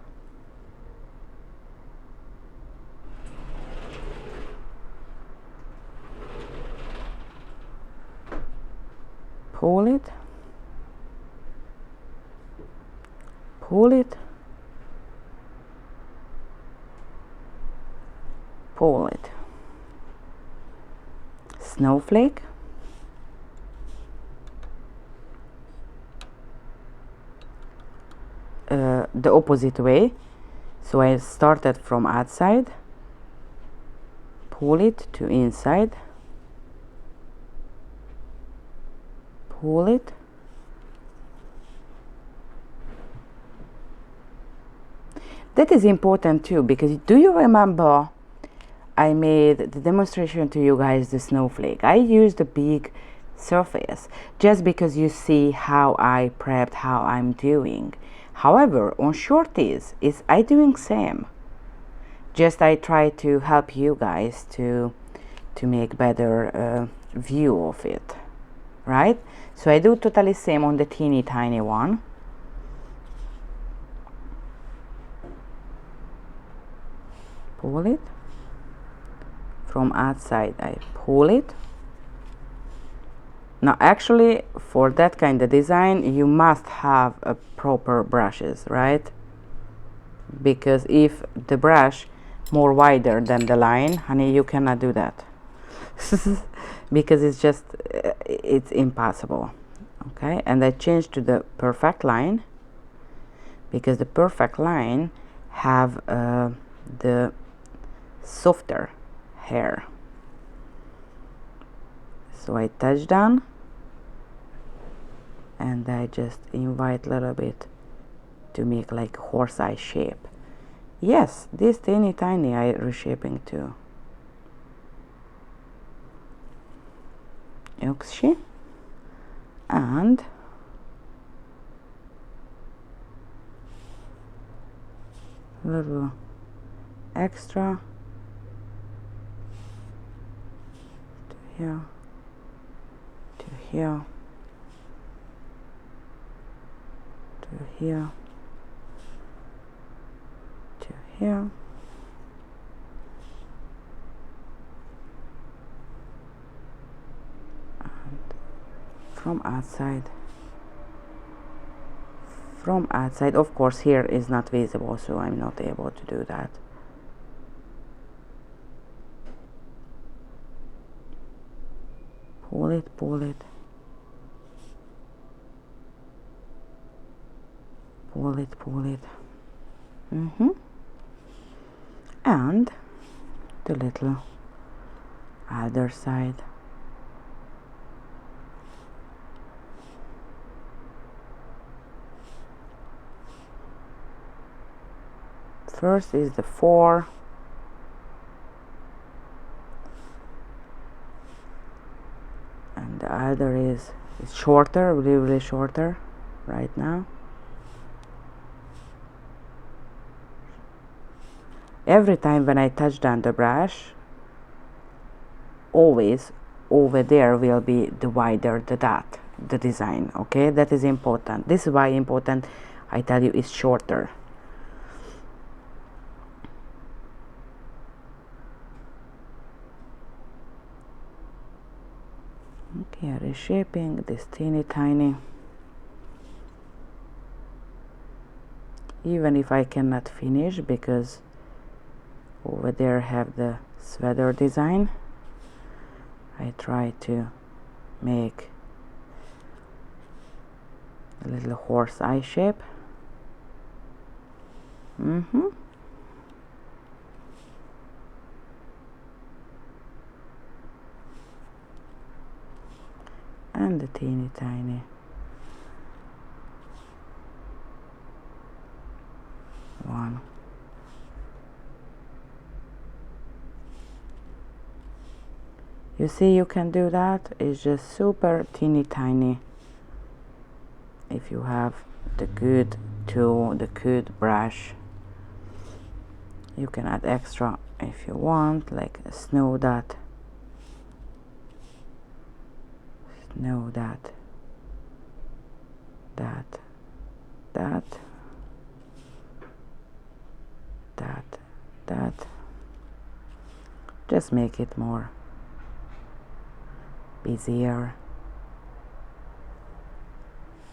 Speaker 1: pull it, pull it, pull it. Snowflake, the opposite way. So I started from outside, pull it to inside, pull it, that is important too, because do you remember I made the demonstration to you guys, the snowflake? I used a big surface just because you see how I prepped, how I'm doing. However, on shorties is I doing same, just I try to help you guys to make better view of it, right? So I do totally same on the teeny tiny one. Pull it from outside, I pull it. Now actually for that kind of design you must have a proper brushes, right? Because if the brush more wider than the line, honey, you cannot do that. Because it's just it's impossible. Okay, and I changed to the perfect line because the perfect line have the softer hair. So I touch down and I just invite a little bit to make like horse eye shape. Yes, this teeny tiny I reshaping too. Yoxi and little extra here to here to here to here, and from outside, of course here is not visible, so I'm not able to do that. Pull it, pull it, pull it, pull it. And the little other side. First is the 4, and the other is shorter, really shorter right now. Every time when I touch down the brush, always over there will be the wider the dot, the design. Okay, that is important. This is why important, I tell you, is shorter. Okay, reshaping this teeny tiny. Even if I cannot finish because over there have the sweater design, I try to make a little horse eye shape. And the teeny tiny one. You see, you can do that. It's just super teeny tiny if you have the good tool, the good brush. You can add extra if you want, like a snow dot, that, just make it more busier.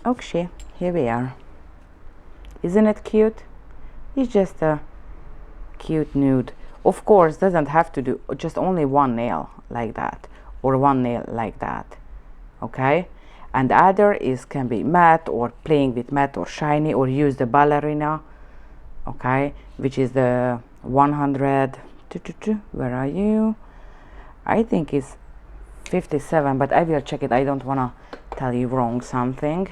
Speaker 1: Okay, here we are. Isn't it cute? It's just a cute nude. Of course, doesn't have to do just only one nail like that or one nail like that. Okay, and the other is can be matte or playing with matte or shiny, or use the ballerina. Okay, which is the 100. Where are you? I think it's 57, but I will check it. I don't want to tell you wrong something.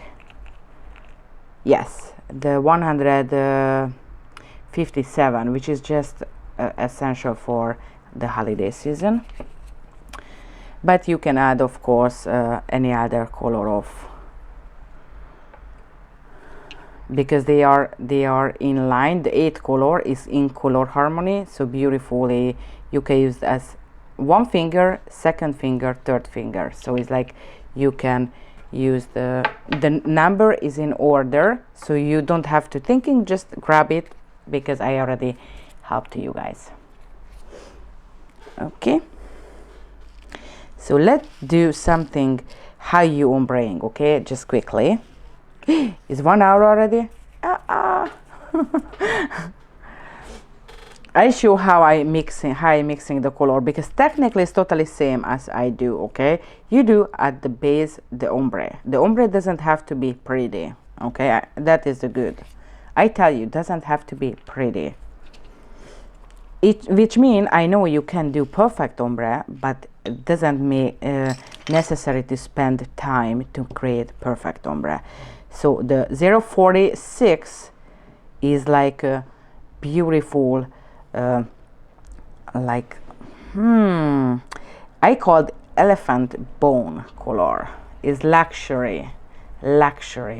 Speaker 1: Yes, the 157, which is just essential for the holiday season. But you can add, of course, any other color of, because they are in line. The 8th color is in color harmony, so beautifully you can use as one finger, second finger, third finger. So it's like you can use the number is in order, so you don't have to thinking, just grab it, because I already helped you guys. Okay, so let's do something how you ombreing. Okay, just quickly. It's 1 hour already. I show how I mixing the color, because technically it's totally same as I do. Okay, you do at the base the ombre. The ombre doesn't have to be pretty. Okay, that is the good. I tell you, doesn't have to be pretty. Which means I know you can do perfect ombre, but it doesn't make necessary to spend time to create perfect ombre. So the 046 is like a beautiful, like I called elephant bone color. Is luxury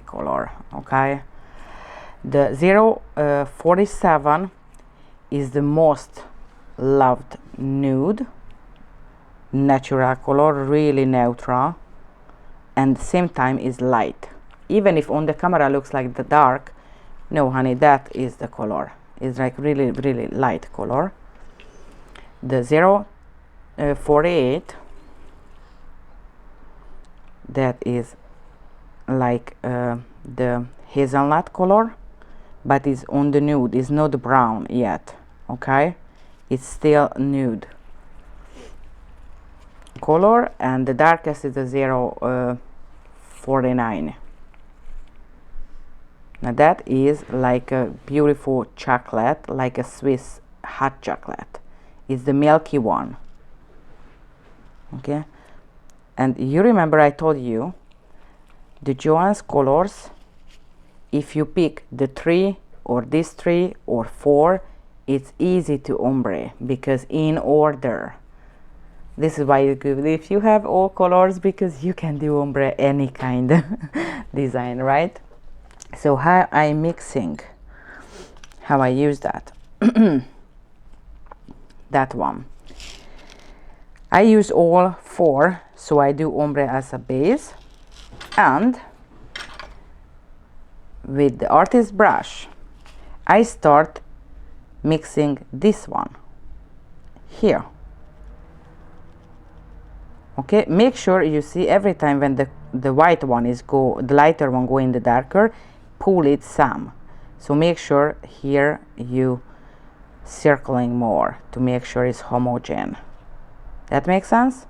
Speaker 1: color. Okay, the 047 is the most loved nude. natural color, really neutral, and same time is light. Even if on the camera looks like the dark, no honey, that is the color. It's like really light color. The 048, that is like the hazelnut color, but it's on the nude, it's not brown yet, okay? It's still nude color. And the darkest is the 049. Now that is like a beautiful chocolate, like a Swiss hot chocolate. It's the milky one, okay? And you remember I told you the JOHENS colors, if you pick the 3 or this 3 or 4, it's easy to ombre because in order. This is why it's good if you have all colors, because you can do ombre any kind of design, right? So how I mixing, how I use that. That one I use all 4, so I do ombre as a base, and with the artist brush I start mixing this one here, okay? Make sure you see every time when the white one is the lighter one go in the darker, pull it some. So make sure here you circling more to make sure it's homogeneous. That makes sense?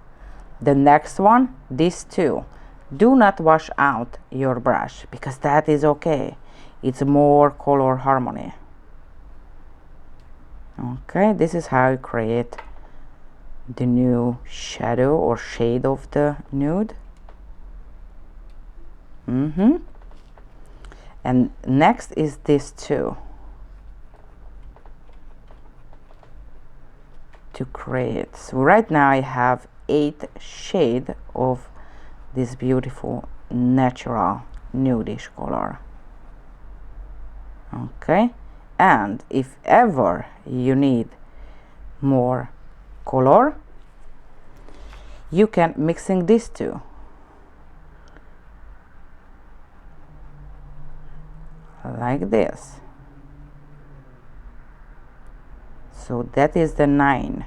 Speaker 1: The next one, these two, do not wash out your brush because that is okay. It's more color harmony. Okay, this is how you create the new shadow or shade of the nude. And next is this two, to create. So right now I have 8 shades of this beautiful natural nudish color, okay? And if ever you need more color, you can mixing these two like this. So that is the 9th.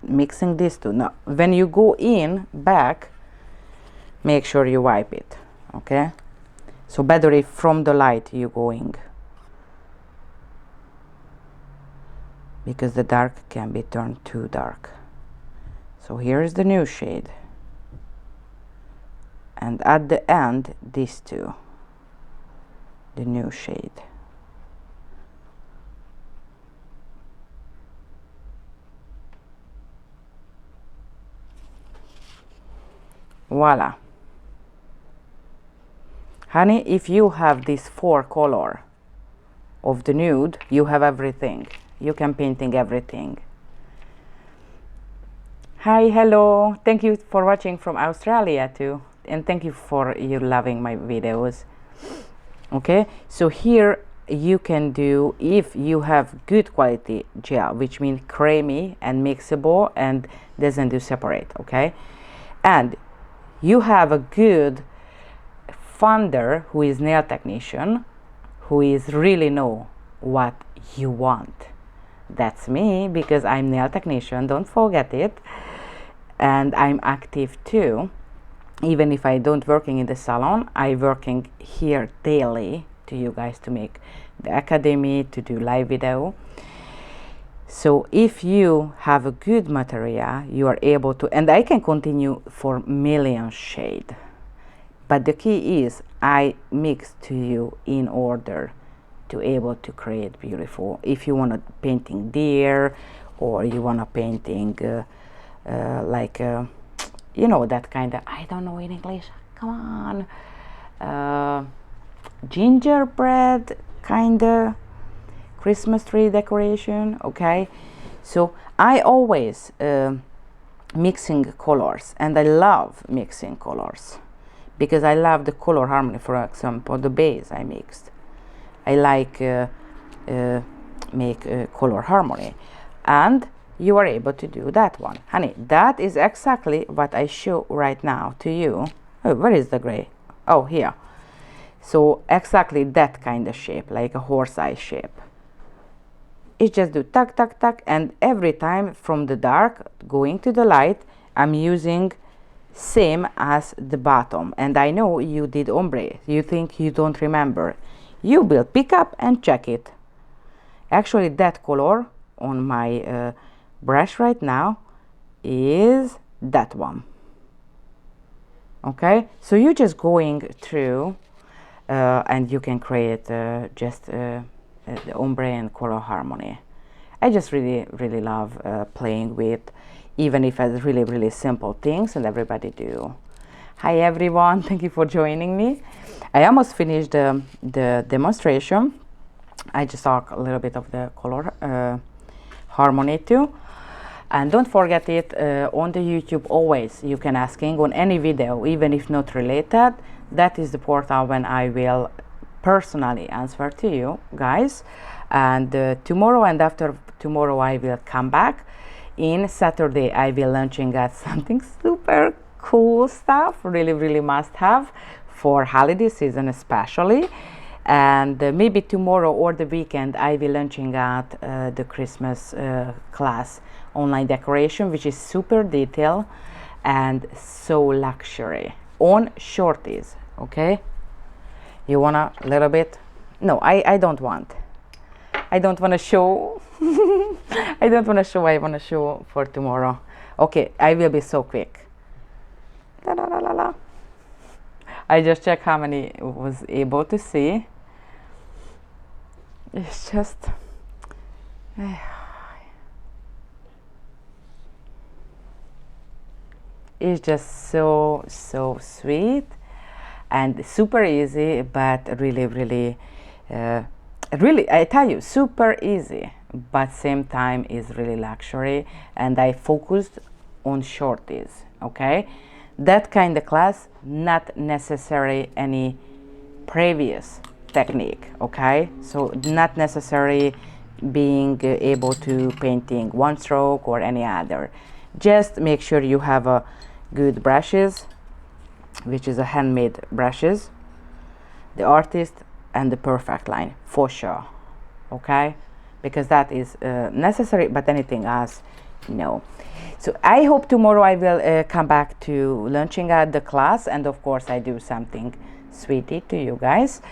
Speaker 1: Mixing these two. Now when you go in back, make sure you wipe it, okay? So better if from the light you going, because the dark can be turned too dark. So here is the new shade, and at the end these two, the new shade. Voila. Honey, if you have these 4 color of the nude, you have everything. You can painting everything. Hi, hello. Thank you for watching from Australia too. And thank you for you loving my videos. Okay, so here you can do, if you have good quality gel, which means creamy and mixable and doesn't do separate, okay? And you have a good funder who is nail technician, who is really know what you want. That's me, because I'm nail technician, don't forget it. And I'm active too. Even if I don't working in the salon, I working here daily to you guys to make the academy, to do live video. So if you have a good material, you are able to, and I can continue for million shade. But the key is I mix to you in order to able to create beautiful. If you want to painting deer, or you want to painting like you know, that kind of, I don't know in English, come on, gingerbread kind of Christmas tree decoration, okay? So I always mixing colors, and I love mixing colors because I love the color harmony. For example, the base I mixed, I like make color harmony. And you are able to do that one. Honey, that is exactly what I show right now to you. Oh, where is the gray? Oh, here. So exactly that kind of shape, like a horse eye shape. It's just do tuck, tuck, tuck, and every time from the dark going to the light, I'm using same as the bottom. And I know you did ombre. You think you don't remember. You will pick up and check it. Actually, that color on my brush right now is that one. Okay, so you're just going through and you can create just the ombre and color harmony. I just really love playing with, even if it's really simple things, and everybody do. Hi everyone, thank you for joining me. I almost finished the demonstration. I just talk a little bit of the color harmony too. And don't forget it, on the YouTube always you can asking on any video, even if not related. That is the portal when I will personally answer to you guys. And tomorrow and after tomorrow I will come back. In Saturday I will launching at something super cool stuff, really must have for holiday season especially. And maybe tomorrow or the weekend I will launching at the Christmas class online decoration, which is super detailed and so luxury on shorties. Okay, you wanna a little bit? No, I don't want. I don't want to show. I don't want to show. I want to show for tomorrow. Okay, I will be so quick. La, la, la, la, la. I just check how many was able to see. It's just it's just so sweet and super easy, but really I tell you, super easy, but same time is really luxury. And I focused on shorties. Okay, that kind of class, not necessary any previous technique. Okay, so not necessary being able to painting one stroke or any other. Just make sure you have a good brushes, which is a handmade brushes, the artist, and the perfect line for sure. Okay, because that is necessary, but anything else, no. So I hope tomorrow I will come back to launching at the class, and of course I do something sweetie to you guys.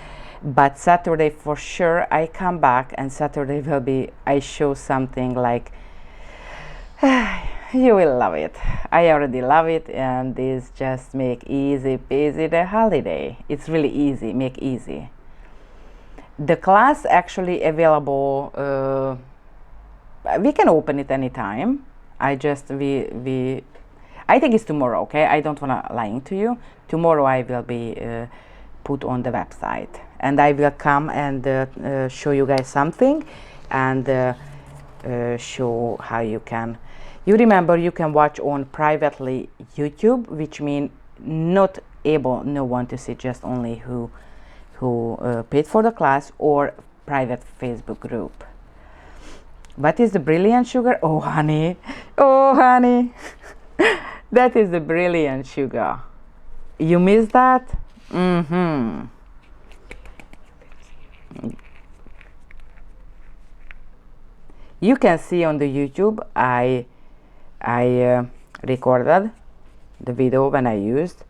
Speaker 1: But Saturday for sure I come back, and Saturday will be, I show something like you will love it. I already love it, and this just make easy peasy the holiday. It's really easy, make easy. The class actually available, we can open it anytime. I just I think it's tomorrow. Okay, I don't want to lying to you. Tomorrow I will be put on the website, and I will come and show you guys something, and show how you can. You remember you can watch on privately YouTube, which means not able no one to see, just only who paid for the class, or private Facebook group. What is the brilliant sugar? Oh honey, that is the brilliant sugar. You missed that? You can see on the YouTube I recorded the video when I used.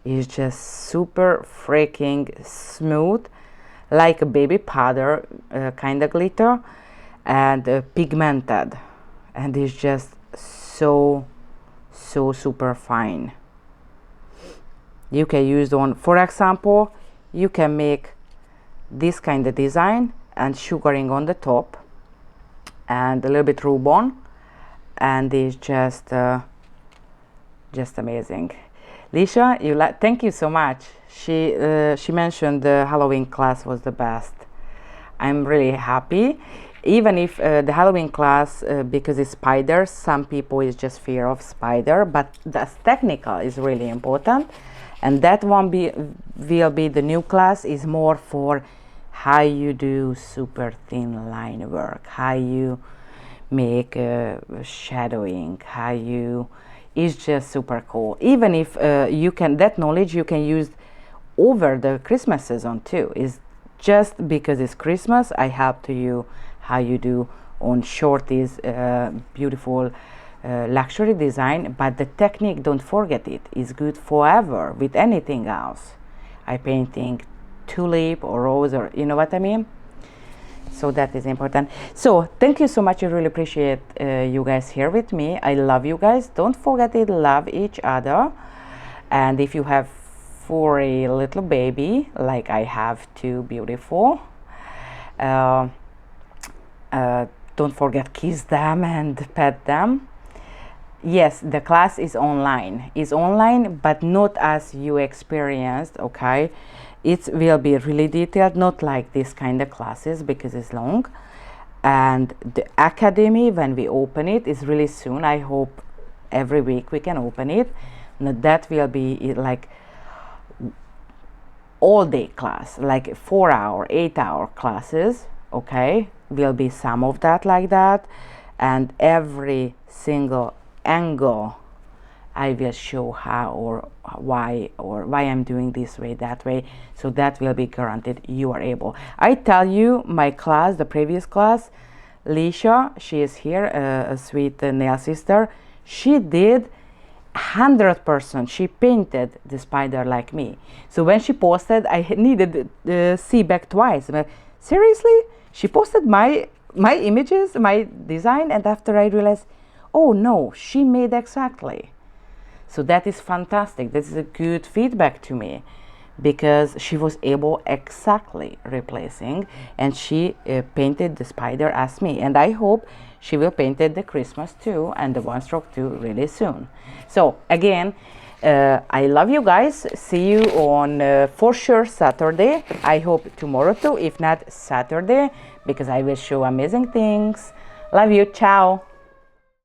Speaker 1: It's just super freaking smooth, like a baby powder kind of glitter, and pigmented, and it's just so super fine. You can use on, for example, you can make this kind of design and sugaring on the top and a little bit rubbon, and it's just amazing. Lisha, thank you so much. She mentioned the Halloween class was the best. I'm really happy. Even if the Halloween class, because it's spiders, some people is just fear of spider, but that's technical is really important. And that one will be the new class, is more for how you do super thin line work, how you make shadowing, how you, it's just super cool. Even if you can, that knowledge you can use over the Christmas season too. Is just because it's Christmas, I help to you how you do on shorties, beautiful luxury design, but the technique, don't forget it, is good forever with anything else. I painting tulip or rose, or you know what I mean. So that is important. So thank you so much. I really appreciate you guys here with me. I love you guys. Don't forget it, love each other. And if you have for a little baby like I have two beautiful, don't forget kiss them and pet them. Yes, the class is online, but not as you experienced, okay? It will be really detailed, not like this kind of classes because it's long. And the academy, when we open it, is really soon. I hope every week we can open it. Now that will be like all day class, like 4-hour, 8-hour classes, okay? Will be some of that like that, and every single angle I will show how or why I'm doing this way, that way. So that will be guaranteed you are able. I tell you, my class, the previous class, Lisha, she is here, a sweet nail sister, she did 100%. She painted the spider like me. So when she posted, I needed see back twice. But seriously, she posted my images, my design, and after I realized, oh no, she made exactly. So that is fantastic. This is a good feedback to me, because she was able exactly replacing, and she painted the spider as me, and I hope she will paint it the Christmas too and the one stroke too really soon. So again, I love you guys. See you on for sure Saturday. I hope tomorrow too, if not Saturday, because I will show amazing things. Love you. Ciao.